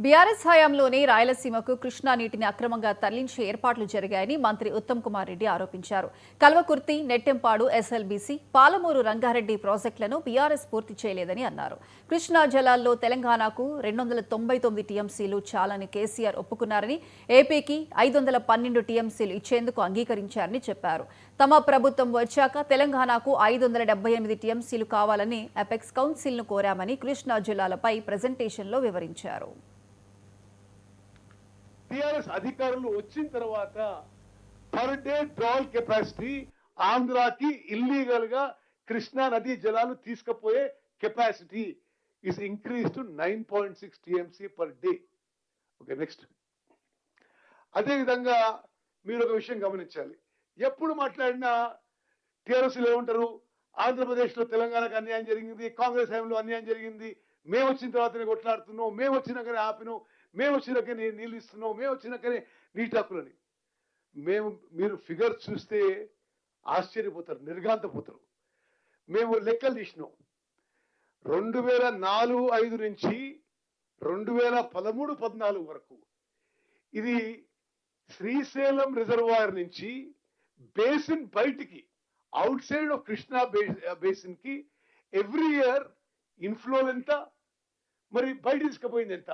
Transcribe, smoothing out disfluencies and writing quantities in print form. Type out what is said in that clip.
BRS హయాంలోనే రాయలసీమకు కృష్ణా నీటిని అక్రమంగా తరలించే ఏర్పాట్లు జరిగాయని మంత్రి ఉత్తమ్ కుమార్ రెడ్డి ఆరోపించారు. కల్వకుర్తి, నెట్టెంపాడు, ఎస్ఎల్బీసీ, పాలమూరు రంగారెడ్డి ప్రాజెక్టులను బీఆర్ఎస్ పూర్తి చేయలేదని అన్నారు. కృష్ణా జలాల్లో తెలంగాణకు 299 టీఎంసీలు చాలని కేసీఆర్ ఒప్పుకున్నారని, ఏపీకి 512 టీఎంసీలు ఇచ్చేందుకు అంగీకరించారని చెప్పారు. తమ ప్రభుత్వం వచ్చాక తెలంగాణకు 578 టీఎంసీలు కావాలని అపెక్స్ కౌన్సిల్ను కోరామని కృష్ణా జిల్లాలపై ప్రెజెంటేషన్లో వివరించారు. టిఆర్ఎస్ అధికారులు వచ్చిన తర్వాత పర్ డే డ్రాల్ కెపాసిటీ ఆంధ్రాకి ఇల్లీగల్ గా కృష్ణా నదీ జలాలు తీసుకుపోయే capacity is increase to 9.6 TMC per day. Okay, next. అదేవిధంగా మీరు ఒక విషయం గమనించాలి. ఎప్పుడు మాట్లాడినా టిఆర్ఎస్లు ఏమంటారు, ఆంధ్రప్రదేశ్లో తెలంగాణకు అన్యాయం జరిగింది, కాంగ్రెస్ హయాంలో అన్యాయం జరిగింది, మేము వచ్చిన తర్వాతనే కొట్లాడుతున్నాం, మేము వచ్చినాకనే ఆపినాం, మేము వచ్చినాకనే నీళ్ళు ఇస్తున్నాం, మేము వచ్చినాకనే నీటి హక్కులని. మీరు ఫిగర్ చూస్తే ఆశ్చర్యపోతారు, నిర్ఘాంతపోతారు. మేము లెక్కలు తీసినాం. 2004-05 నుంచి 2013-14 వరకు ఇది శ్రీశైలం రిజర్వాయర్ నుంచి బేసిన్ బయటికి out side of Krishna basin కి ఎవ్రీ ఇయర్ ఇన్ఫ్లో ఎంత, మరి బయట తీసుకుపోయింది ఎంత.